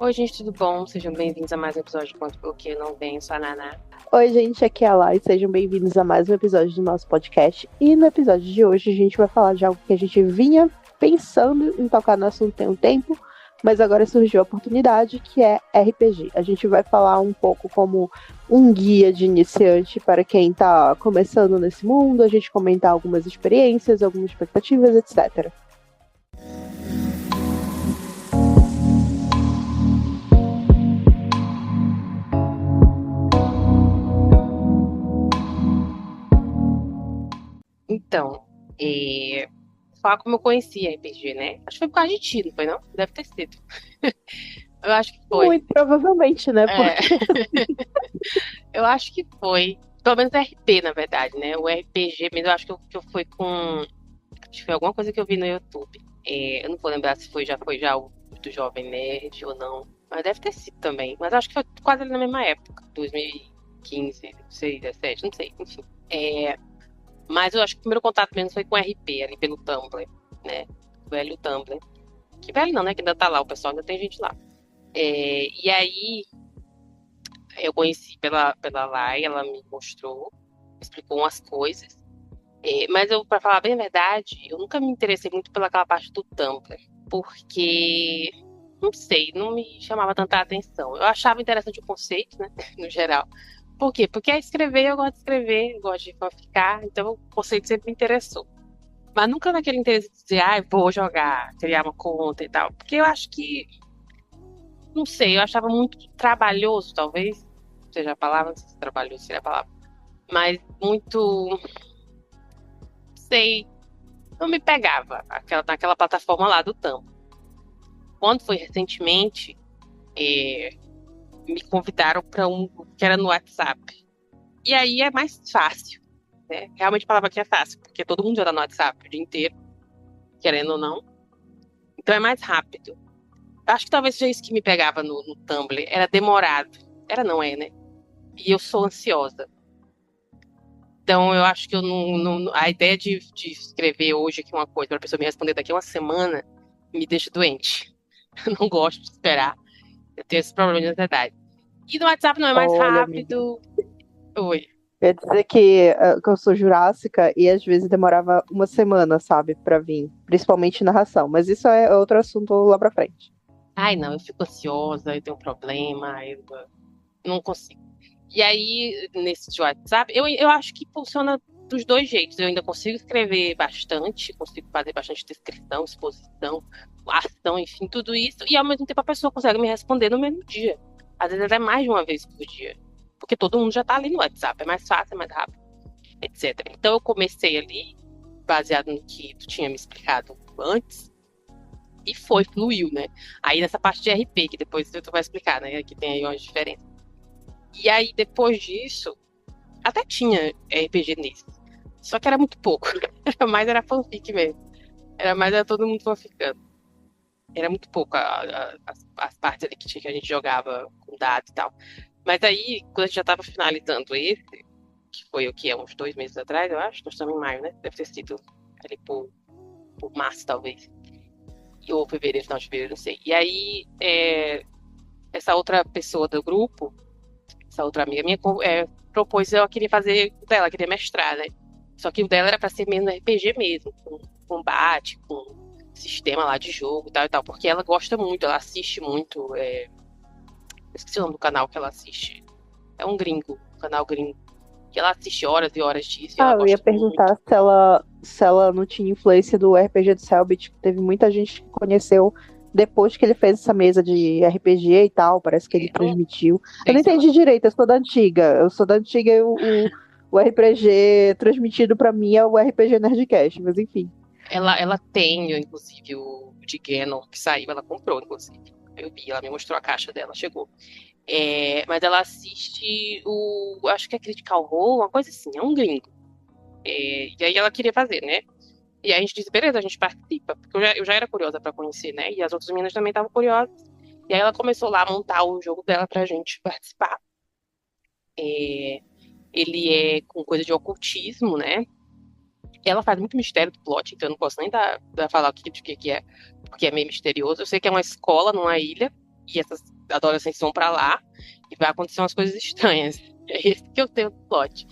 Oi, gente, tudo bom? Sejam bem-vindos a mais um episódio de Ponto Porque Eu Não Venho, sou a Naná. Oi, gente, aqui é a Lai, sejam bem-vindos a mais um episódio do nosso podcast. E no episódio de hoje a gente vai falar de algo que a gente vinha pensando em tocar no assunto tem um tempo, mas agora surgiu a oportunidade, que é RPG. A gente vai falar um pouco como um guia de iniciante para quem tá começando nesse mundo, a gente comentar algumas experiências, algumas expectativas, etc. Então, falar como eu conheci RPG, né? Acho que foi por causa de ti, não foi não? Deve ter sido. Eu acho que foi. Muito provavelmente, né? É, Porque eu acho que foi. Pelo menos RP, na verdade, né? O RPG mesmo, eu acho que eu fui com. Acho que foi alguma coisa que eu vi no YouTube. Eu não vou lembrar se foi já o do Jovem Nerd ou não. Mas deve ter sido também. Mas acho que foi quase ali na mesma época. 2015, não sei, 17, não sei, enfim. Mas eu acho que o primeiro contato mesmo foi com RP, ali pelo Tumblr, né? O velho Tumblr. Que velho não, né? Que ainda tá lá, o pessoal ainda tem gente lá. E aí, eu conheci pela Lai, ela me mostrou, explicou umas coisas. Mas eu, pra falar bem a verdade, eu nunca me interessei muito pelaquela parte do Tumblr. Porque, não sei, não me chamava tanta atenção. Eu achava interessante o conceito, né? No geral. Por quê? Porque escrever, eu gosto de escrever, eu gosto de fanficar, então o conceito sempre me interessou. Mas nunca naquele interesse de dizer, vou jogar, criar uma conta e tal. Porque eu acho que, não sei, eu achava muito trabalhoso, talvez. Seja a palavra, não sei se trabalhoso seria a palavra. Mas muito, não sei, não me pegava naquela plataforma lá do Tampa. Quando foi recentemente, me convidaram para um que era no WhatsApp. E aí é mais fácil, né? Realmente a palavra aqui é fácil, porque todo mundo já tá no WhatsApp o dia inteiro, querendo ou não. Então é mais rápido. Acho que talvez seja isso que me pegava no Tumblr. Era demorado. Era, não é, né? E eu sou ansiosa. Então eu acho que eu a ideia de escrever hoje aqui uma coisa para a pessoa me responder daqui a uma semana me deixa doente. Eu não gosto de esperar. Eu tenho esse problema de ansiedade. E no WhatsApp não é mais olha, amiga. rápido. Oi. Quer dizer que eu sou jurássica e às vezes demorava uma semana, sabe, pra vir. Principalmente narração. Mas isso é outro assunto lá pra frente. Ai, não, eu fico ansiosa, eu tenho um problema, eu não consigo. E aí, nesse de WhatsApp, eu acho que funciona dos dois jeitos. Eu ainda consigo escrever bastante, consigo fazer bastante descrição, exposição, ação, enfim, tudo isso. E ao mesmo tempo a pessoa consegue me responder no mesmo dia. Às vezes até mais de uma vez por dia. Porque todo mundo já tá ali no WhatsApp, é mais fácil, é mais rápido, etc. Então eu comecei ali, baseado no que tu tinha me explicado antes, e fluiu, né? Aí nessa parte de RP, que depois tu vai explicar, né? Que tem aí umas diferenças. E aí, depois disso, até tinha RPG nesse. Só que era muito pouco. Era fanfic mesmo. Era todo mundo fanficando. Era muito pouco as partes ali que a gente jogava com dados e tal. Mas aí, quando a gente já tava finalizando esse, que foi o que? Uns 2 meses atrás, eu acho. Nós estamos em maio, né? Deve ter sido ali por março, talvez. Ou fevereiro, final de fevereiro, não sei. E aí, essa outra pessoa do grupo, essa outra amiga minha, propôs, ela queria fazer o dela, queria mestrar, né? Só que o dela era pra ser menos RPG mesmo, com combate, com sistema lá de jogo e tal, porque ela gosta muito, ela assiste muito. Eu esqueci o nome do canal que ela assiste. É um canal gringo. Que ela assiste horas e horas disso e ela Eu ia gosta muito. perguntar se ela não tinha influência do RPG de Selbit. Teve muita gente que conheceu depois que ele fez essa mesa de RPG e tal. Parece que ele Eu não transmitiu. Eu sei não se ela. entendi direito, eu sou da antiga. Eu sou da antiga e o RPG transmitido pra mim é o RPG Nerdcast, mas enfim. Ela tem, inclusive, o de Ganon que saiu, ela comprou, inclusive. Eu vi, ela me mostrou a caixa dela, chegou. Mas ela assiste acho que é Critical Role, uma coisa assim, é um gringo. E aí ela queria fazer, né? E aí a gente disse, beleza, a gente participa. Porque eu já era curiosa pra conhecer, né? E as outras meninas também estavam curiosas. E aí ela começou lá a montar o jogo dela pra gente participar. É, ele é com coisa de ocultismo, né? Ela faz muito mistério do plot, então eu não posso nem falar de que é, porque é meio misterioso. Eu sei que é uma escola numa ilha, e essas adolescentes vão pra lá e vai acontecer umas coisas estranhas. É esse que eu tenho no plot.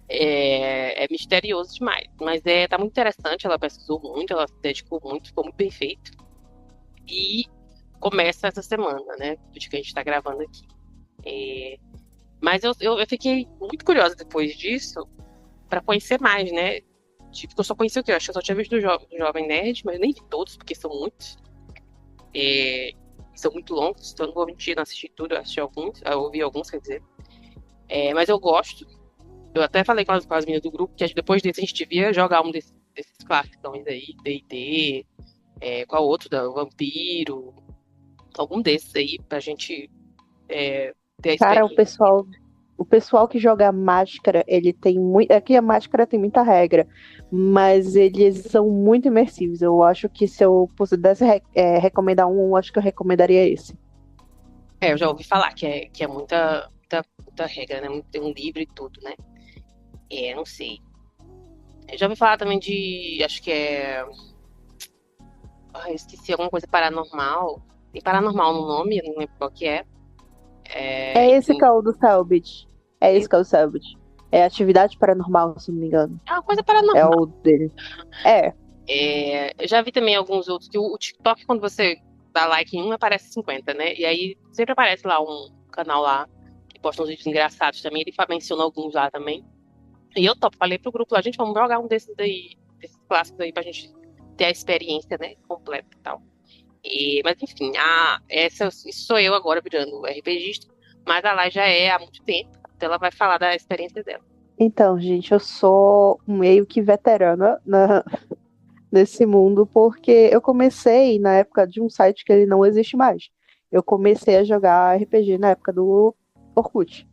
É misterioso demais, mas tá muito interessante. Ela pesquisou muito, ela se dedicou muito, ficou muito bem feito. E começa essa semana, né? De que a gente tá gravando aqui. Mas eu fiquei muito curiosa depois disso pra conhecer mais, né? Tipo, eu só conheci o quê? Eu acho que eu só tinha visto do Jovem Nerd, mas eu nem vi todos, porque são muitos. São muito longos, então eu não vou mentir, não assisti tudo, eu assisti alguns, eu ouvi alguns, quer dizer. Mas eu gosto. Eu até falei com as meninas do grupo que depois desse a gente devia jogar um desses clássicos aí, D&D, qual outro, da Vampiro, algum desses aí, pra gente ter a Cara, experiência. o pessoal que joga Máscara, ele tem muito. Aqui a Máscara tem muita regra, mas eles são muito imersivos. Eu acho que se eu pudesse recomendar um, eu acho que eu recomendaria esse. Eu já ouvi falar que é muita regra, né? Tem um livro e tudo, né? Não sei. Eu já ouvi falar também de. Acho que eu esqueci alguma coisa paranormal. Tem paranormal no nome, eu não lembro qual que é. É esse que Enfim, é o do Selbit. É esse que é o Selbit. É Atividade Paranormal, se não me engano. é uma coisa É paranormal. o dele. É. Eu já vi também alguns outros que o TikTok, quando você dá like em um, aparece 50, né? E aí sempre aparece lá um canal lá que posta uns vídeos engraçados também. Ele menciona alguns lá também. E eu topo, falei pro grupo lá, gente, vamos jogar um desses daí, desses clássicos aí, pra gente ter a experiência, né, completa e tal. Mas enfim, isso sou eu agora virando RPGista, mas a Lai já é há muito tempo, então ela vai falar da experiência dela. Então, gente, eu sou meio que veterana nesse mundo, porque eu comecei na época de um site que ele não existe mais. Eu comecei a jogar RPG na época do Orkut.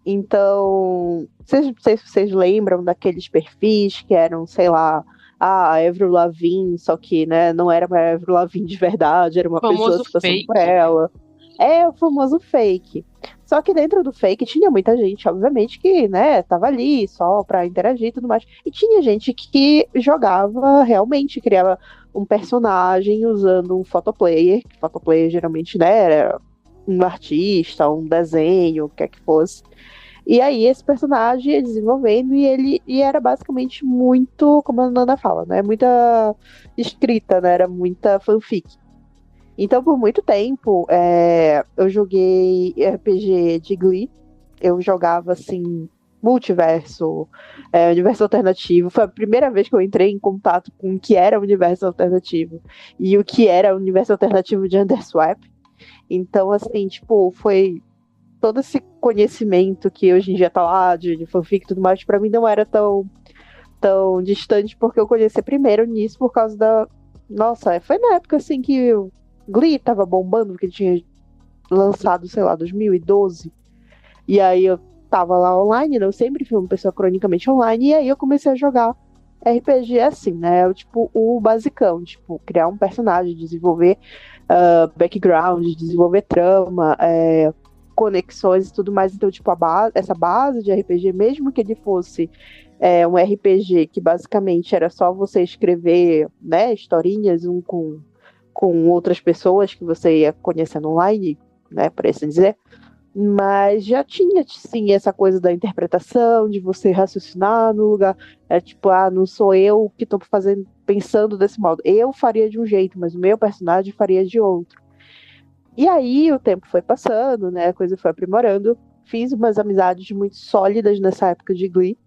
Então, vocês lembram daqueles perfis que eram, sei lá, a Avril Lavigne, só que, né, não era uma Avril Lavigne de verdade, era uma O pessoa famoso se passando por fake. ela. É o famoso fake. Só que dentro do fake tinha muita gente, obviamente, que, né, tava ali só pra interagir e tudo mais. E tinha gente que jogava realmente, criava um personagem usando um photoplayer, que photoplayer geralmente, né, era um artista, um desenho, o que quer que fosse. E aí esse personagem ia desenvolvendo e era basicamente muito, como a Nana fala, né? Muita escrita, né? Era muita fanfic. Então, por muito tempo, eu joguei RPG de Glee. Eu jogava, assim, multiverso, universo alternativo. Foi a primeira vez que eu entrei em contato com o que era universo alternativo e o que era universo alternativo de Underswap. Então, assim, tipo, foi todo esse conhecimento que hoje em dia tá lá, de fanfic e tudo mais, pra mim não era tão distante, porque eu conheci primeiro nisso por causa da. Nossa, foi na época assim que o Glee tava bombando, que tinha lançado, sei lá, 2012. E aí eu tava lá online, né? Eu sempre fui uma pessoa cronicamente online, e aí eu comecei a jogar RPG assim, né? Tipo, o basicão, tipo, criar um personagem, desenvolver background, desenvolver trama, conexões e tudo mais. Então, tipo, essa base de RPG, mesmo que ele fosse um RPG que basicamente era só você escrever, né, historinhas com outras pessoas que você ia conhecendo online, né, por assim dizer, mas já tinha, sim, essa coisa da interpretação, de você raciocinar no lugar. Tipo, não sou eu que estou pensando desse modo. Eu faria de um jeito, mas o meu personagem faria de outro. E aí o tempo foi passando, né? A coisa foi aprimorando. Fiz umas amizades muito sólidas nessa época de Glee.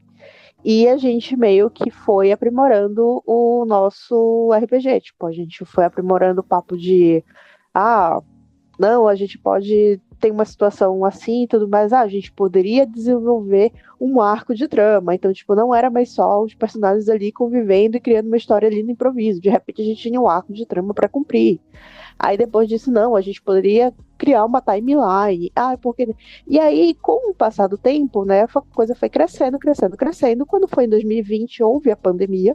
E a gente meio que foi aprimorando o nosso RPG. Tipo, a gente foi aprimorando o papo de não, a gente pode ter uma situação assim e tudo mais. A gente poderia desenvolver um arco de trama. Então, tipo, não era mais só os personagens ali convivendo e criando uma história ali no improviso. De repente, a gente tinha um arco de trama para cumprir. Aí depois disso, não, a gente poderia criar uma timeline. Porque. E aí, com o passar do tempo, né, a coisa foi crescendo, crescendo, crescendo. Quando foi em 2020, houve a pandemia.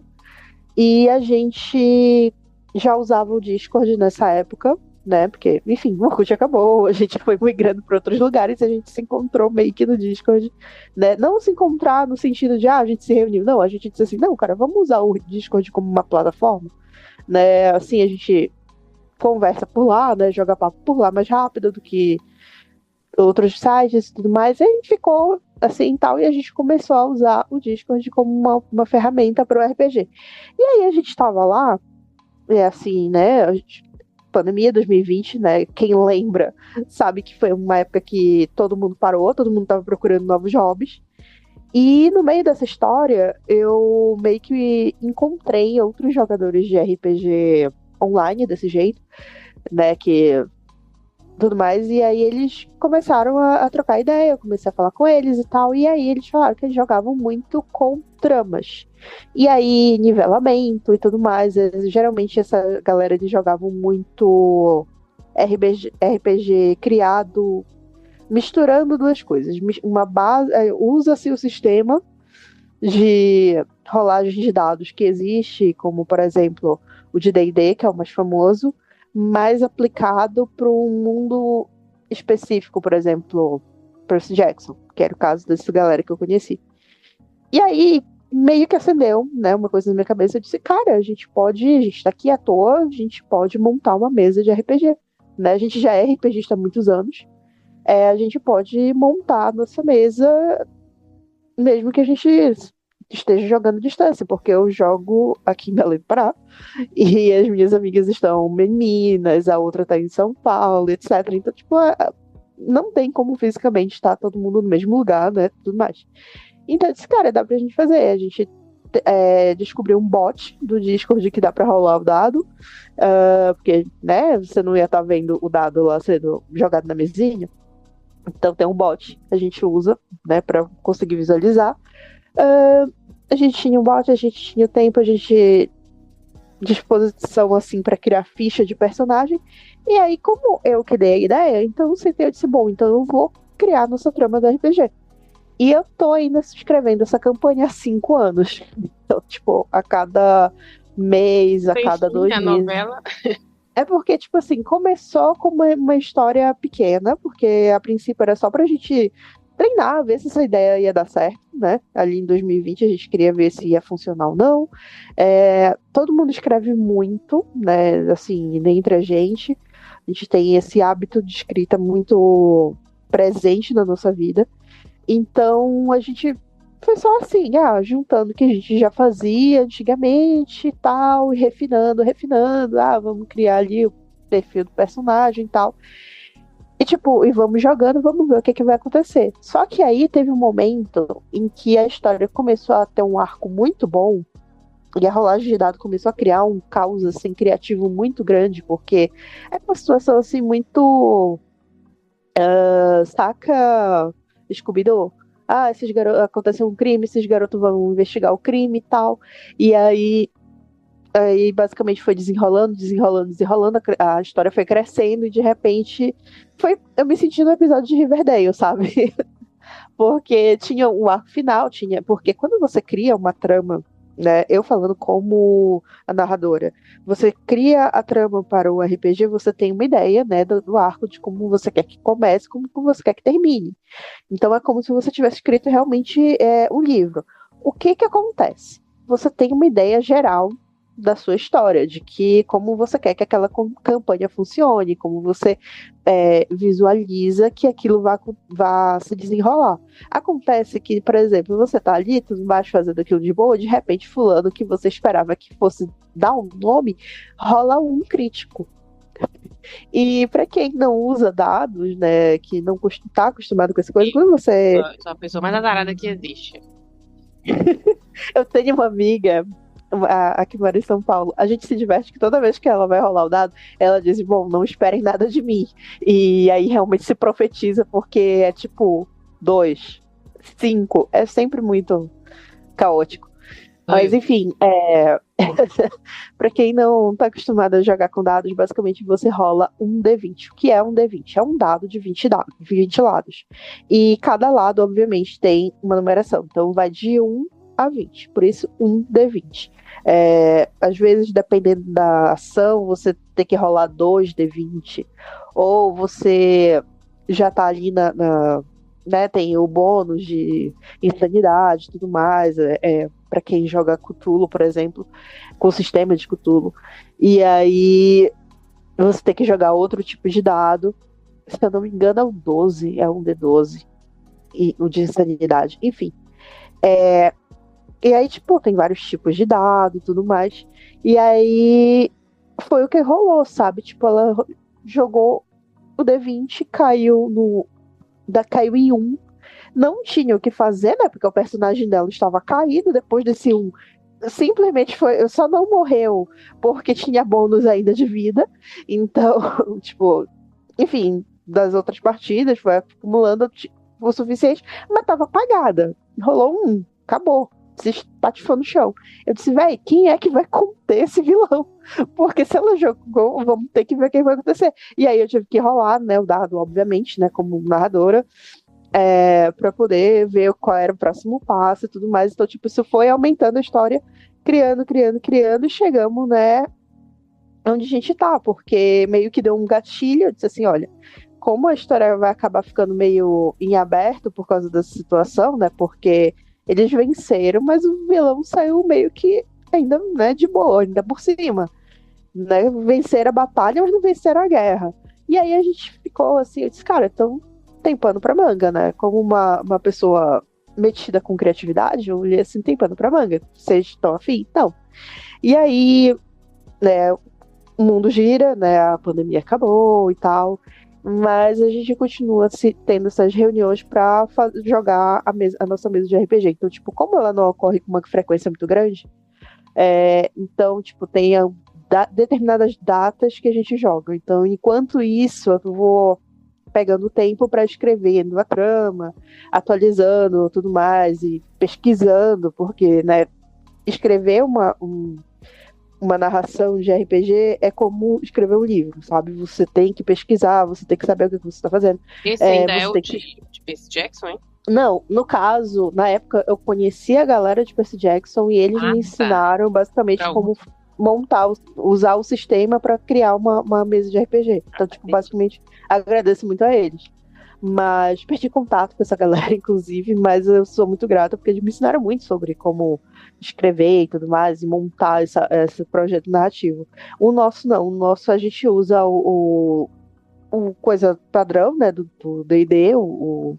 E a gente já usava o Discord nessa época, né? Porque, enfim, o Orkut acabou, a gente foi migrando para outros lugares e a gente se encontrou meio que no Discord, né? Não se encontrar no sentido de, a gente se reuniu. Não, a gente disse assim, não, cara, vamos usar o Discord como uma plataforma, né? Assim, a gente conversa por lá, né? Joga papo por lá mais rápido do que outros sites e tudo mais. E aí ficou assim tal, e a gente começou a usar o Discord como uma ferramenta para o RPG. E aí a gente tava lá, assim, né? Pandemia 2020, né? Quem lembra sabe que foi uma época que todo mundo parou, todo mundo tava procurando novos hobbies. E no meio dessa história, eu meio que encontrei outros jogadores de RPG online desse jeito, né? Que tudo mais, e aí eles começaram a trocar ideia, eu comecei a falar com eles e tal, e aí eles falaram que eles jogavam muito com tramas. E aí, nivelamento e tudo mais, geralmente essa galera eles jogavam muito RPG criado misturando duas coisas. Uma base, usa-se o sistema de rolagem de dados que existe, como por exemplo o de D&D, que é o mais famoso, mais aplicado para um mundo específico, por exemplo, Percy Jackson, que era o caso dessa galera que eu conheci. E aí, meio que acendeu, né, uma coisa na minha cabeça, eu disse, cara, a gente tá aqui à toa, a gente pode montar uma mesa de RPG, né, a gente já é RPGista há muitos anos, a gente pode montar a nossa mesa, mesmo que a gente esteja jogando à distância, porque eu jogo aqui em Belém do Pará, e as minhas amigas estão em Minas, a outra está em São Paulo, etc. Então, tipo, não tem como fisicamente estar todo mundo no mesmo lugar, né? Tudo mais. Então, eu disse, cara, dá pra gente fazer. A gente descobriu um bot do Discord que dá pra rolar o dado, porque, né, você não ia estar vendo o dado lá sendo jogado na mesinha. Então, tem um bot que a gente usa, né, pra conseguir visualizar. A gente tinha um bot, a gente tinha tempo, a gente disposição assim para criar ficha de personagem. E aí, como eu que dei a ideia, então eu sentei e disse, bom, então eu vou criar nossa trama do RPG. E eu tô ainda escrevendo essa campanha há 5 anos. Então, tipo, a cada mês, a cada 2 meses. Novela. É porque, tipo assim, começou com uma história pequena, porque a princípio era só pra gente treinar, ver se essa ideia ia dar certo, né? Ali em 2020 a gente queria ver se ia funcionar ou não. Todo mundo escreve muito, né? Assim, entre a gente tem esse hábito de escrita muito presente na nossa vida. Então a gente foi só assim, juntando o que a gente já fazia antigamente e tal, e refinando, vamos criar ali o perfil do personagem e tal. E tipo, e vamos jogando, vamos ver o que vai acontecer. Só que aí teve um momento em que a história começou a ter um arco muito bom, e a rolagem de dado começou a criar um caos assim, criativo muito grande, porque é uma situação assim muito saca Scooby-Doo? Aconteceu um crime, esses garotos vão investigar o crime e tal. E aí basicamente foi desenrolando, a história foi crescendo e de repente eu me senti no episódio de Riverdale, sabe? Porque tinha um arco final, porque quando você cria uma trama, né, eu falando como a narradora, você cria a trama para o RPG, você tem uma ideia, né, do arco, de como você quer que comece, como você quer que termine. Então é como se você tivesse escrito realmente um livro. O que acontece? Você tem uma ideia geral da sua história, de que como você quer que aquela campanha funcione, como você visualiza que aquilo vá se desenrolar. Acontece que, por exemplo, você tá ali, tudo mais fazendo aquilo de boa, de repente fulano que você esperava que fosse dar um nome, rola um crítico. E para quem não usa dados, né, que não está acostumado com essa coisa, quando você... Eu sou a pessoa mais azarada que existe. Eu tenho uma amiga aqui mora em São Paulo, a gente se diverte que toda vez que ela vai rolar o dado, ela diz, bom, não esperem nada de mim. E aí realmente se profetiza, porque é tipo 2, 5, é sempre muito caótico. Mas enfim, para quem não tá acostumado a jogar com dados, basicamente você rola um D20. O que é um D20? É um dado de 20 lados. E cada lado, obviamente, tem uma numeração. Então vai de 1 a 20. Por isso, um D20. Às vezes, dependendo da ação, você tem que rolar 2 D20. Ou você já tá ali né, tem o bônus de insanidade e tudo mais. Para quem joga Cthulhu, por exemplo, com o sistema de Cthulhu. E aí você tem que jogar outro tipo de dado. Se eu não me engano, é o 12, é um D12. E o de insanidade. Enfim. E aí, tipo, tem vários tipos de dado e tudo mais. E aí foi o que rolou, sabe? Tipo, ela jogou o D20, caiu em 1. Não tinha o que fazer, né? Porque o personagem dela estava caído depois desse 1. Simplesmente foi. Só não morreu porque tinha bônus ainda de vida. Então, tipo, enfim, das outras partidas, foi acumulando o suficiente, mas tava apagada. Rolou um, acabou. Se espatifou no chão. Eu disse, véi, quem é que vai conter esse vilão? Porque se ela jogou, vamos ter que ver o que vai acontecer. E aí eu tive que rolar, né, o dado, obviamente, né, como narradora, para poder ver qual era o próximo passo e tudo mais. Então, tipo, isso foi aumentando a história, criando, e chegamos, né, onde a gente tá, porque meio que deu um gatilho, eu disse assim, olha, como a história vai acabar ficando meio em aberto por causa dessa situação, né, porque eles venceram, mas o vilão saiu meio que ainda, né, de boa, ainda por cima, né, venceram a batalha, mas não venceram a guerra. E aí a gente ficou assim, eu disse, cara, então tem pano pra manga, né, como uma pessoa metida com criatividade, eu olhei assim, tem pano pra manga, vocês estão afim? Então. E aí, né, o mundo gira, né? A pandemia acabou e tal, mas a gente continua tendo essas reuniões para jogar a nossa mesa de RPG. Então, tipo, como ela não ocorre com uma frequência muito grande, então, tipo, tem determinadas datas que a gente joga. Então, enquanto isso, eu vou pegando tempo para escrevendo a trama, atualizando tudo mais e pesquisando, porque, né, escrever uma narração de RPG é como escrever um livro, sabe? Você tem que pesquisar, você tem que saber o que você está fazendo. Esse ainda é você o tem de Percy Jackson, hein? Não, no caso, na época eu conhecia a galera de Percy Jackson e eles me Tá. ensinaram basicamente como montar, usar o sistema para criar uma mesa de RPG. Então, tipo, basicamente, agradeço muito a eles. Mas perdi contato com essa galera, inclusive, mas eu sou muito grata porque eles me ensinaram muito sobre como escrever e tudo mais, e montar esse projeto narrativo. O nosso não, o nosso a gente usa o coisa padrão, né, do D&D, o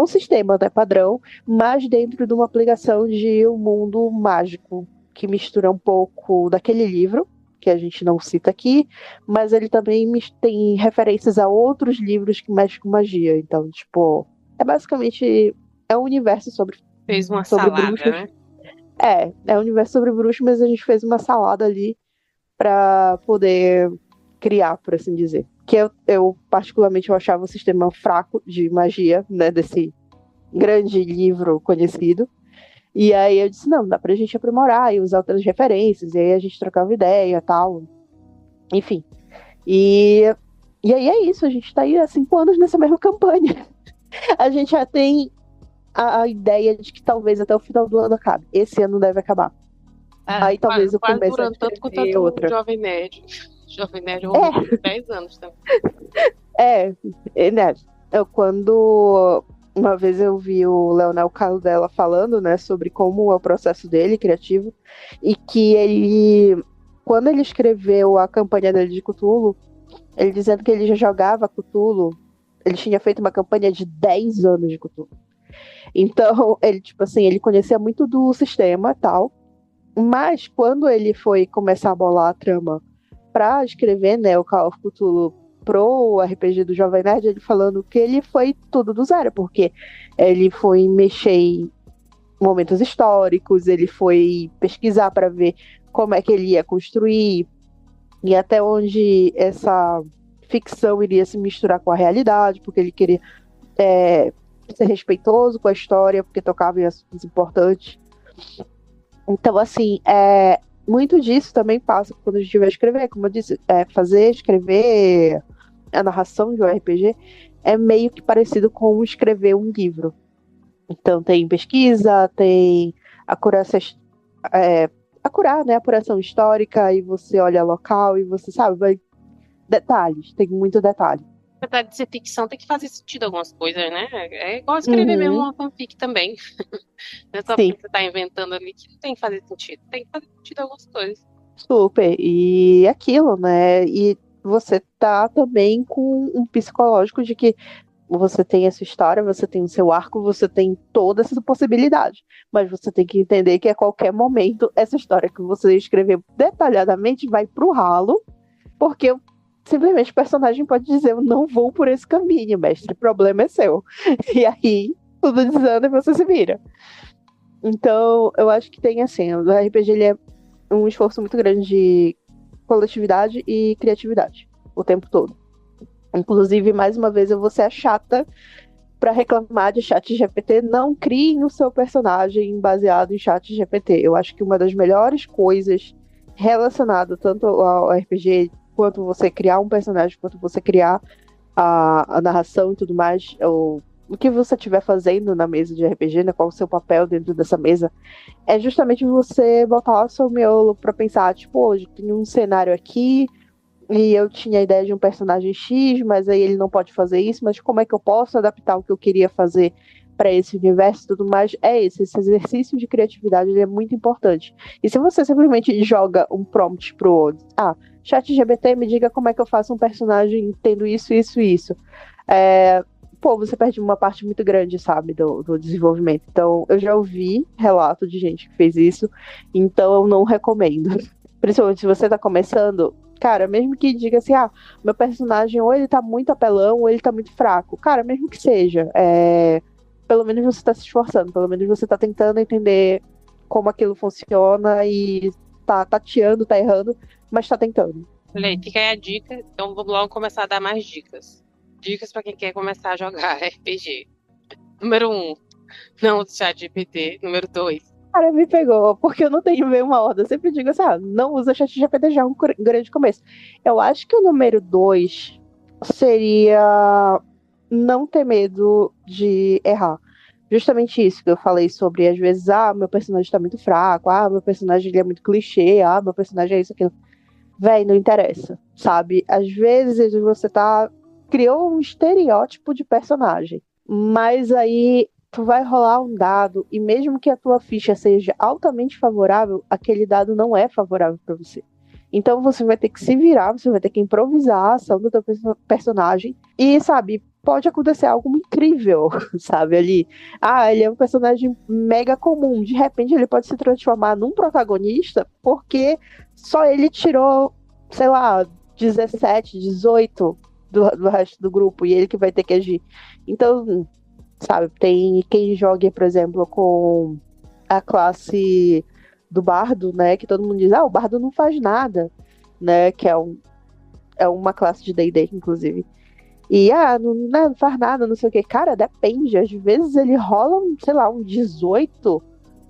sistema, né, padrão, mas dentro de uma aplicação de um mundo mágico, que mistura um pouco daquele livro, que a gente não cita aqui, mas ele também tem referências a outros livros que mexem com magia. Então, tipo, basicamente um universo Fez uma sobre salada, bruxas. né? É um universo sobre bruxas, mas a gente fez uma salada ali para poder criar, por assim dizer. Que eu particularmente eu achava o sistema fraco de magia, né, desse grande livro conhecido. E aí eu disse, não, dá pra gente aprimorar e usar outras referências, e aí a gente trocava ideia e tal. Enfim. E aí é isso, a gente tá aí há 5 anos nessa mesma campanha. A gente já tem a ideia de que talvez até o final do ano acabe. Esse ano deve acabar. Aí talvez eu Quase comece a durando tanto quanto escrever o outra. Jovem Nerd. Jovem Nerd rolou 10 anos também. Né? Quando uma vez eu vi o Leonel Caldela falando, né, sobre como é o processo dele criativo, e que ele, quando ele escreveu a campanha dele de Cthulhu, ele dizendo que ele já jogava Cthulhu, ele tinha feito uma campanha de 10 anos de Cthulhu. Então, ele, tipo assim, ele conhecia muito do sistema e tal, mas quando ele foi começar a bolar a trama pra escrever, né, o Call of Cthulhu pro RPG do Jovem Nerd, ele falando que ele foi tudo do zero, porque ele foi mexer em momentos históricos, ele foi pesquisar para ver como é que ele ia construir e até onde essa ficção iria se misturar com a realidade, porque ele queria ser respeitoso com a história, porque tocava em assuntos importantes. Então, assim, muito disso também passa quando a gente vai escrever, como eu disse, escrever a narração de um RPG é meio que parecido com escrever um livro. Então tem pesquisa, tem acurar, né, apuração histórica, e você olha local e você sabe, detalhes, tem muito detalhe. Apesar de ser ficção, tem que fazer sentido algumas coisas, né? É igual escrever mesmo Uhum, uma fanfic também. Não é só sim, porque você tá inventando ali que não tem que fazer sentido. Tem que fazer sentido algumas coisas. super. E aquilo, né? E você tá também com um psicológico de que você tem essa história, você tem o seu arco, você tem toda essa possibilidade. Mas você tem que entender que a qualquer momento essa história que você escrever detalhadamente vai pro ralo, porque simplesmente o personagem pode dizer: eu não vou por esse caminho, mestre, o problema é seu. E aí tudo desanda e você se vira. Então, eu acho que tem assim, o RPG ele é um esforço muito grande de coletividade e criatividade o tempo todo. Inclusive, mais uma vez, eu vou ser a chata para reclamar de ChatGPT. Não criem o seu personagem baseado em ChatGPT. Eu acho que uma das melhores coisas relacionadas tanto ao RPG, quanto você criar um personagem, quanto você criar a narração e tudo mais, o que você estiver fazendo na mesa de RPG, né, qual o seu papel dentro dessa mesa, é justamente você botar o seu miolo para pensar, tipo, hoje tem um cenário aqui, e eu tinha a ideia de um personagem X, mas aí ele não pode fazer isso, mas como é que eu posso adaptar o que eu queria fazer para esse universo e tudo mais? Esse exercício de criatividade ele é muito importante. E se você simplesmente joga um prompt pro ChatGPT, me diga como é que eu faço um personagem tendo isso, isso e isso. Você perde uma parte muito grande, sabe, do desenvolvimento. Então, eu já ouvi relato de gente que fez isso, então eu não recomendo. Principalmente se você tá começando, cara, mesmo que diga assim, meu personagem ou ele tá muito apelão ou ele tá muito fraco. Cara, mesmo que seja, pelo menos você tá se esforçando, pelo menos você tá tentando entender como aquilo funciona e tá tateando, tá errando, mas tá tentando. Olha aí, fica aí a dica. Então vamos logo começar a dar mais dicas. Dicas para quem quer começar a jogar RPG. Número 1, não o ChatGPT. Número 2, Cara, me pegou, porque eu não tenho meio uma ordem. Eu sempre digo assim, não usa ChatGPT já é um grande começo. Eu acho que o número 2 seria não ter medo de errar. Justamente isso que eu falei sobre, às vezes, meu personagem tá muito fraco, meu personagem ele é muito clichê, meu personagem é isso, aquilo. Véi, não interessa, sabe? Às vezes você criou um estereótipo de personagem, mas aí tu vai rolar um dado e mesmo que a tua ficha seja altamente favorável, aquele dado não é favorável para você. Então você vai ter que se virar, você vai ter que improvisar a ação do teu personagem e, sabe, pode acontecer algo incrível, sabe, ali. Ele é um personagem mega comum, de repente ele pode se transformar num protagonista porque só ele tirou, sei lá, 17, 18 do resto do grupo e ele que vai ter que agir. Então, sabe, tem quem jogue, por exemplo, com a classe do bardo, né, que todo mundo diz, o bardo não faz nada, né, que é uma classe de D&D, inclusive. E, não faz nada, não sei o que. Cara, depende, às vezes ele rola, sei lá, um 18,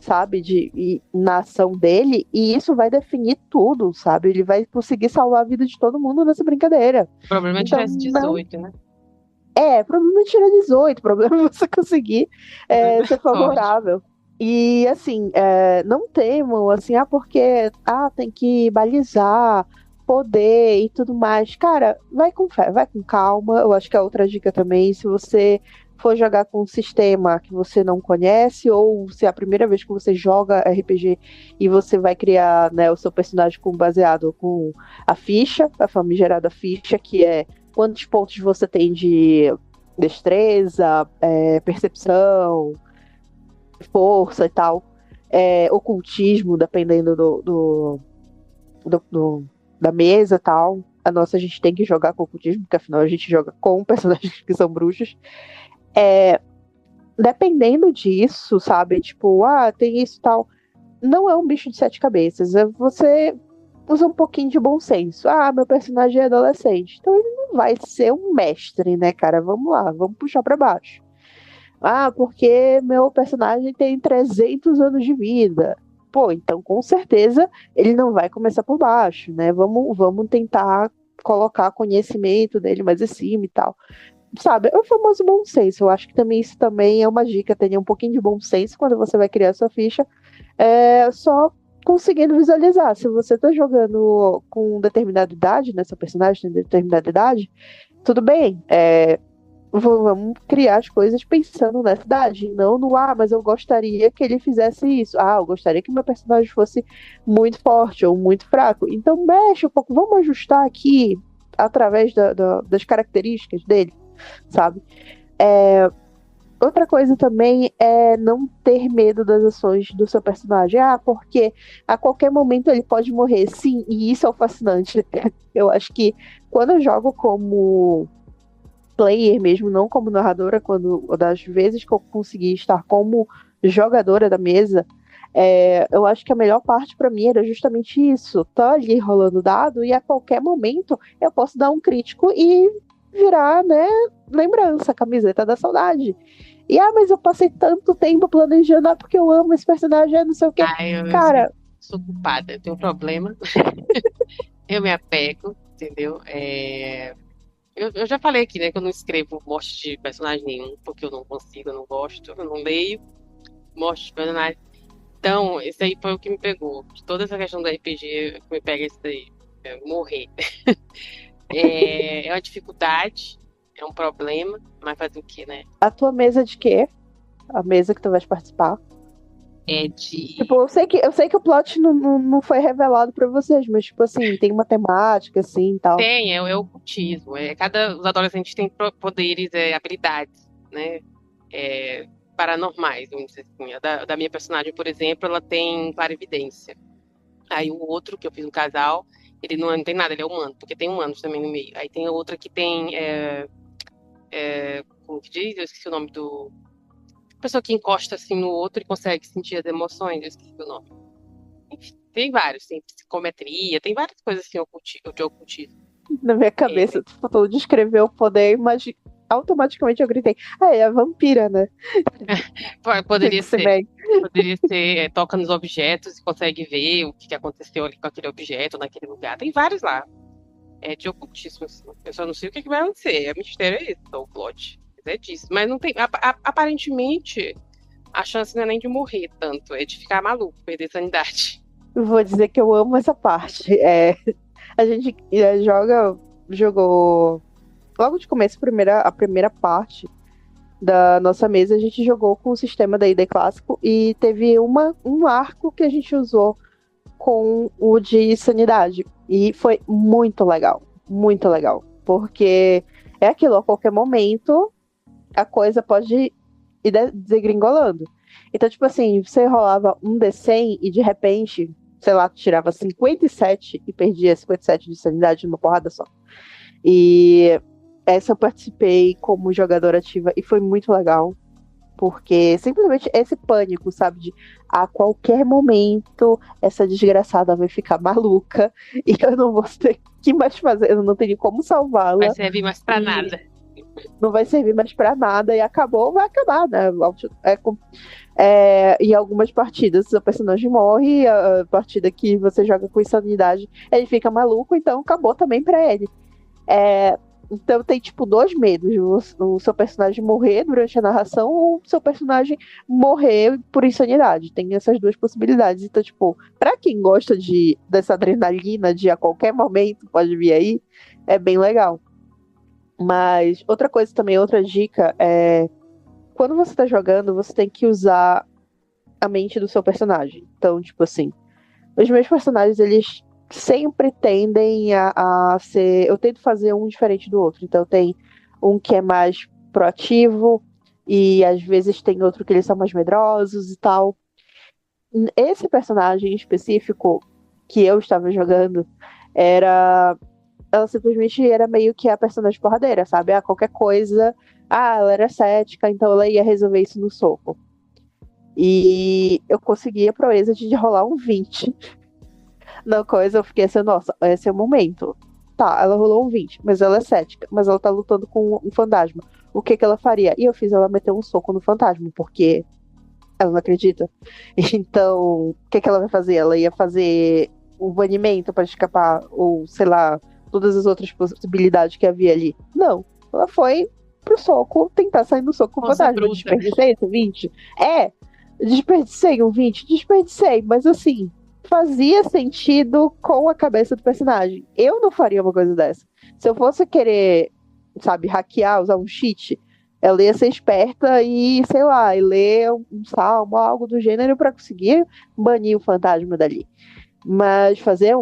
sabe, na ação dele, e isso vai definir tudo, sabe, ele vai conseguir salvar a vida de todo mundo nessa brincadeira. O problema é tirar esse 18, né? Provavelmente tira 18, o problema é você conseguir ser favorável. E, assim, não temam, assim, porque tem que balizar, poder e tudo mais. Cara, vai com fé, vai com calma. Eu acho que é outra dica também, se você for jogar com um sistema que você não conhece, ou se é a primeira vez que você joga RPG e você vai criar, né, o seu personagem baseado com a ficha, a famigerada ficha, que é quantos pontos você tem de destreza, percepção, força e tal, ocultismo, dependendo da mesa e tal. A nossa a gente tem que jogar com ocultismo, porque afinal a gente joga com personagens que são bruxos. Dependendo disso, sabe? Tipo, tem isso e tal. Não é um bicho de 7 cabeças. Você usa um pouquinho de bom senso. Meu personagem é adolescente. Então ele não vai ser um mestre, né, cara? Vamos lá, vamos puxar pra baixo. Porque meu personagem tem 300 anos de vida. Pô, então com certeza ele não vai começar por baixo, né? Vamos tentar colocar conhecimento dele mais acima e tal. Sabe, é o famoso bom senso. Eu acho que isso também é uma dica, tenha um pouquinho de bom senso quando você vai criar sua ficha. Só conseguindo visualizar. Se você tá jogando com determinada idade, né? Seu personagem tem determinada idade, tudo bem. Vamos criar as coisas pensando nessa idade, não no mas eu gostaria que ele fizesse isso. Eu gostaria que meu personagem fosse muito forte ou muito fraco. Então mexe um pouco, vamos ajustar aqui através das características dele, sabe? Outra coisa também é não ter medo das ações do seu personagem. Porque a qualquer momento ele pode morrer. Sim, e isso é o fascinante. Eu acho que quando eu jogo como player mesmo, não como narradora, das vezes que eu consegui estar como jogadora da mesa, eu acho que a melhor parte pra mim era justamente isso. Tá ali rolando dado e a qualquer momento eu posso dar um crítico e virar, né, lembrança, camiseta da saudade. Mas eu passei tanto tempo planejando, porque eu amo esse personagem, não sei o quê. Eu Cara, sou culpada, eu tenho um problema. Eu me apego, entendeu? Eu já falei aqui, né, que eu não escrevo morte de personagem nenhum, porque eu não consigo, eu não gosto, eu não leio morte de personagem. Então, esse aí foi o que me pegou. De toda essa questão do RPG, me pega esse daí. Morrer. É uma dificuldade, é um problema, mas fazer o quê, né? a tua mesa de quê? A mesa que tu vais participar? É de. Tipo, eu sei que o plot não foi revelado pra vocês, mas, tipo assim, tem uma temática, assim, e tal. É o ocultismo. Os adolescentes têm poderes, habilidades, né? Paranormais, vamos dizer assim. A da minha personagem, por exemplo, ela tem clarividência. Aí o outro, que eu fiz um casal, ele não tem nada, ele é humano, porque tem humanos também no meio. Aí tem a outra que tem. Como que diz? Eu esqueci o nome do. A pessoa que encosta assim no outro e consegue sentir as emoções, eu esqueci o nome. Enfim, tem vários, tem psicometria, tem várias coisas assim de ocultismo. Na minha cabeça, tu falou de escrever o poder, mas automaticamente eu gritei. É a vampira, né? Poderia ser. Bem. Poderia ser, toca nos objetos e consegue ver o que aconteceu ali com aquele objeto naquele lugar. Tem vários lá. É de ocultismo, assim. Eu só não sei o que vai acontecer. É mistério é esse, o plot. Mas é disso. Mas não tem. Aparentemente, a chance não é nem de morrer tanto, é de ficar maluco, perder sanidade. Vou dizer que eu amo essa parte. A gente jogou logo de começo, a primeira parte da nossa mesa, a gente jogou com o sistema da ID clássico e teve um arco que a gente usou com o de sanidade. E foi muito legal, porque é aquilo, a qualquer momento a coisa pode ir desgringolando. Então, tipo assim, você rolava um D100 e de repente, sei lá, tirava 57 e perdia 57 de sanidade numa porrada só. E essa eu participei como jogadora ativa e foi muito legal. Porque simplesmente esse pânico, sabe? De a qualquer momento essa desgraçada vai ficar maluca e eu não vou ter o que mais fazer, eu não tenho como salvá-la. Vai servir mais pra nada. Não vai servir mais pra nada e vai acabar, né? Em algumas partidas o personagem morre, a partida que você joga com insanidade, ele fica maluco, então acabou também pra ele. Então tem, tipo, dois medos. O seu personagem morrer durante a narração ou o seu personagem morrer por insanidade. Tem essas duas possibilidades. Então, tipo, pra quem gosta dessa adrenalina de a qualquer momento pode vir aí, é bem legal. Mas outra coisa também, outra dica é quando você tá jogando, você tem que usar a mente do seu personagem. Então, tipo assim, os meus personagens, eles sempre tendem a ser. Eu tento fazer um diferente do outro. Então, tem um que é mais proativo, e às vezes tem outro que eles são mais medrosos e tal. Esse personagem específico que eu estava jogando ela simplesmente era meio que a personagem porradeira, sabe? Qualquer coisa. Ela era cética, então ela ia resolver isso no soco. E eu consegui a proeza de rolar um 20 na coisa, eu fiquei assim, nossa, esse é o momento. Tá, ela rolou um 20, mas ela é cética, mas ela tá lutando com um fantasma. O que ela faria? E eu fiz ela meter um soco no fantasma, porque ela não acredita. Então, o que ela vai fazer? Ela ia fazer um banimento para escapar, ou sei lá, todas as outras possibilidades que havia ali. Não, ela foi pro soco, tentar sair no soco com o fantasma. Desperdicei esse 20? Desperdicei um 20? Desperdicei, mas assim, fazia sentido com a cabeça do personagem. Eu não faria uma coisa dessa. Se eu fosse querer, sabe, hackear, usar um cheat, ela ia ser esperta e, sei lá, e ler um salmo, algo do gênero para conseguir banir o fantasma dali. Mas fazer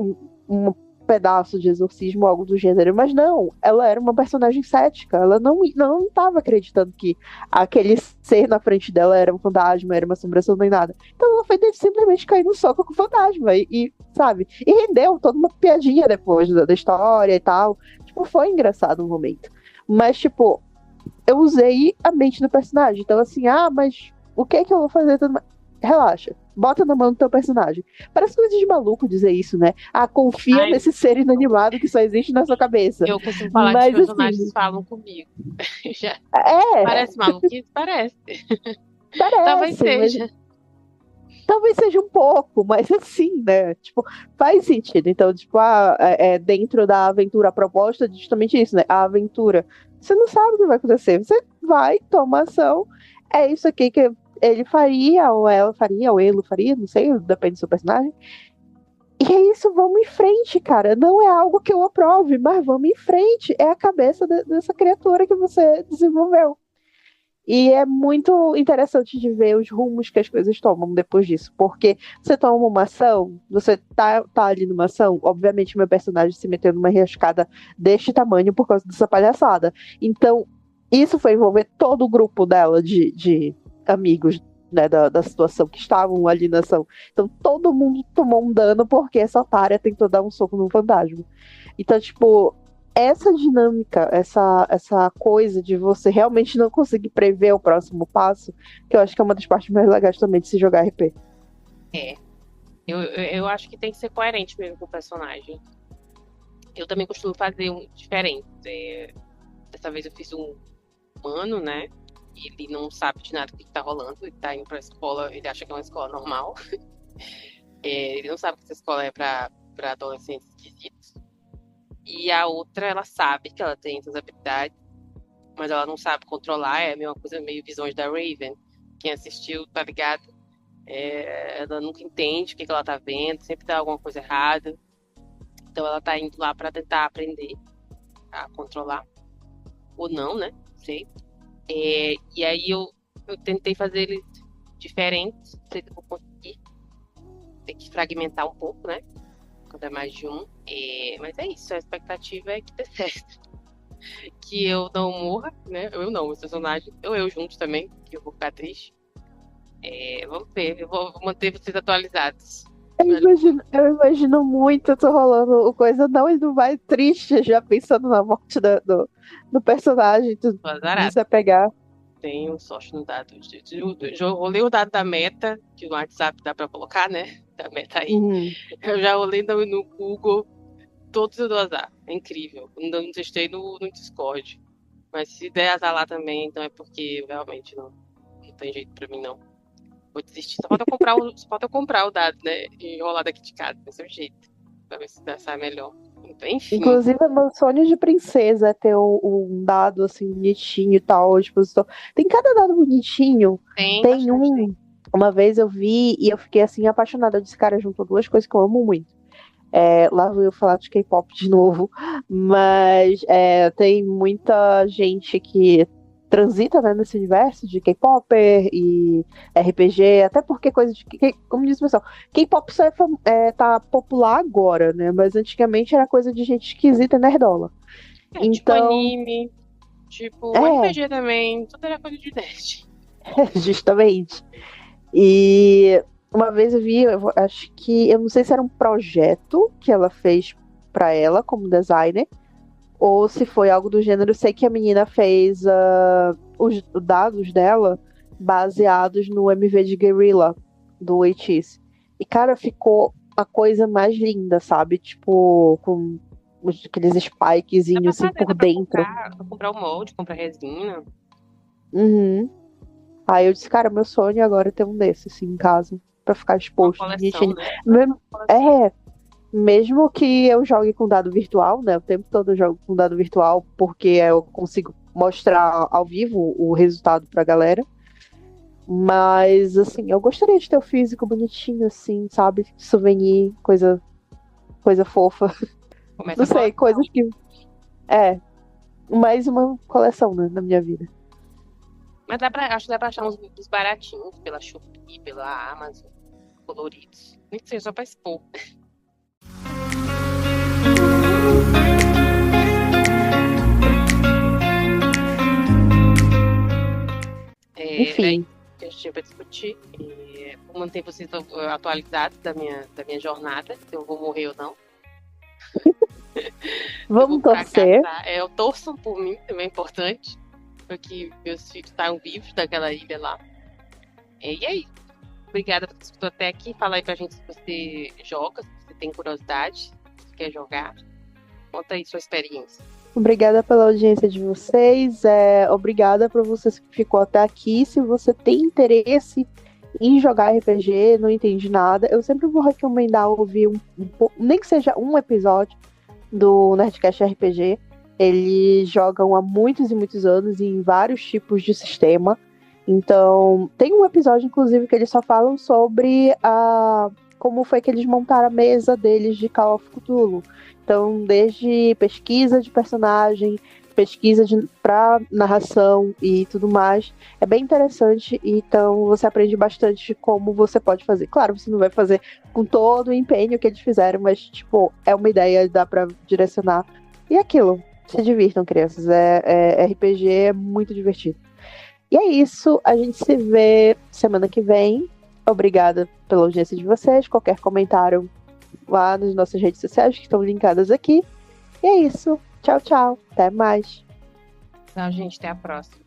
pedaço de exorcismo ou algo do gênero, mas não, ela era uma personagem cética, ela não estava acreditando que aquele ser na frente dela era um fantasma, era uma assombração nem nada. Então ela foi simplesmente cair no soco com o fantasma sabe? E rendeu toda uma piadinha depois da história e tal. Tipo, foi engraçado no momento. Mas, tipo, eu usei a mente do personagem. Então, assim, mas o que é que eu vou fazer? Relaxa, bota na mão do teu personagem. Parece coisa de maluco dizer isso, né? Confia nesse ser inanimado que só existe na sua cabeça. Eu costumo falar que os personagens falam comigo. Já. Parece maluquice? Parece. Talvez seja. Talvez seja um pouco, mas assim, né? Tipo, faz sentido. Então, tipo, dentro da aventura, a proposta é justamente isso, né? A aventura. Você não sabe o que vai acontecer. Você vai, toma ação. É isso aqui que ele faria, ou ela faria, ou ele faria, não sei, depende do seu personagem. E é isso, vamos em frente, cara. Não é algo que eu aprove, mas vamos em frente. É a cabeça dessa criatura que você desenvolveu. E é muito interessante de ver os rumos que as coisas tomam depois disso. Porque você toma uma ação, você tá ali numa ação, obviamente meu personagem se meteu numa enrascada deste tamanho por causa dessa palhaçada. Então, isso foi envolver todo o grupo dela de amigos, né, da situação que estavam ali na ação. Então, todo mundo tomou um dano porque essa otária tentou dar um soco no fantasma. Então, tipo, essa dinâmica, essa coisa de você realmente não conseguir prever o próximo passo, que eu acho que é uma das partes mais legais também de se jogar RP. Eu acho que tem que ser coerente mesmo com o personagem. Eu também costumo fazer um diferente. Dessa vez eu fiz um humano, né? Ele não sabe de nada do que tá rolando. Ele tá indo pra escola, ele acha que é uma escola normal. Ele não sabe que essa escola é pra adolescentes esquisitos. E a outra, ela sabe que ela tem essas habilidades, mas ela não sabe controlar. É a mesma coisa, meio visões da Raven. Quem assistiu, tá ligado? Ela nunca entende o que ela tá vendo, sempre dá alguma coisa errada. Então ela tá indo lá pra tentar aprender a controlar. Ou não, né? Não sei. E aí eu tentei fazer eles diferentes. Não sei se eu vou conseguir. Tem que fragmentar um pouco, né? Quando é mais de um. Mas é isso, a expectativa é que dê certo. Que eu não morra, né? Eu não, os personagens. Eu junto também, que eu vou ficar triste. Vamos ver, eu vou manter vocês atualizados. Eu imagino muito, eu tô rolando coisa não vai triste, já pensando na morte do personagem. Você pegar. Tenho sorte no dado. Eu rolei o dado da meta, que no WhatsApp dá pra colocar, né? Da meta aí. Eu já rolei no Google, todos eu dou azar. É incrível. Ainda não testei no Discord. Mas se der azar lá também, então é porque realmente não tem jeito pra mim, não. Vou desistir. Só falta eu comprar o dado, né? E rolar daqui de casa, desse jeito. Pra ver se sai melhor. Enfim. Inclusive, é meu sonho de princesa é ter um dado assim bonitinho e tal. Tipo, tem cada dado bonitinho. Tem um. Uma vez eu vi e eu fiquei assim apaixonada. Eu disse, cara, juntou duas coisas que eu amo muito. Lá vou eu falar de K-pop de novo. Mas tem muita gente que transita, né, nesse universo de K-Popper e RPG, até porque coisa de. Como diz o pessoal, K-Pop só tá popular agora, né? Mas antigamente era coisa de gente esquisita e nerdola. Então, tipo anime, tipo RPG também, tudo era coisa de nerd. Justamente. E uma vez eu vi, acho que, eu não sei se era um projeto que ela fez pra ela como designer, ou se foi algo do gênero. Eu sei que a menina fez os dados dela baseados no MV de Guerrilla do Eighties. E, cara, ficou a coisa mais linda, sabe? Tipo, com aqueles spikezinhos assim por dentro. Comprar o molde, comprar resina. Aí eu disse, cara, meu sonho agora é ter um desses assim, em casa, pra ficar exposto. Uma coleção, né? Mesmo que eu jogue com dado virtual, né? O tempo todo eu jogo com dado virtual, porque eu consigo mostrar ao vivo o resultado pra galera. Mas, assim, eu gostaria de ter o físico bonitinho, assim, sabe? Souvenir, coisa fofa. Não sei, coisas que. Mais uma coleção, né, na minha vida. Mas acho que dá pra achar uns baratinhos pela Shopee, pela Amazon, coloridos. Nem que seja só pra expor. Enfim. Que a gente tinha para discutir. Vou manter vocês atualizados da minha jornada, se eu vou morrer ou não. Vamos torcer. Torçam por mim, também é importante, porque meus filhos estavam vivos daquela ilha lá. E aí, obrigada por ter escutou até aqui. Fala aí pra gente se você joga, se você tem curiosidade, se quer jogar. Conta aí sua experiência. Obrigada pela audiência de vocês. Obrigada por você que ficou até aqui. Se você tem interesse em jogar RPG, não entende nada, eu sempre vou recomendar ouvir nem que seja um episódio do Nerdcast RPG. Eles jogam há muitos e muitos anos em vários tipos de sistema. Então, tem um episódio, inclusive, que eles só falam sobre como foi que eles montaram a mesa deles de Call of Cthulhu. Então, desde pesquisa de personagem, pesquisa para narração e tudo mais, é bem interessante. Então, você aprende bastante de como você pode fazer. Claro, você não vai fazer com todo o empenho que eles fizeram, mas, tipo, é uma ideia, dá para direcionar. E aquilo, se divirtam, crianças. RPG é muito divertido. E é isso, a gente se vê semana que vem. Obrigada pela audiência de vocês. Qualquer comentário lá nas nossas redes sociais que estão linkadas aqui. E é isso. Tchau, tchau. Até mais. Tchau, gente. Até a próxima.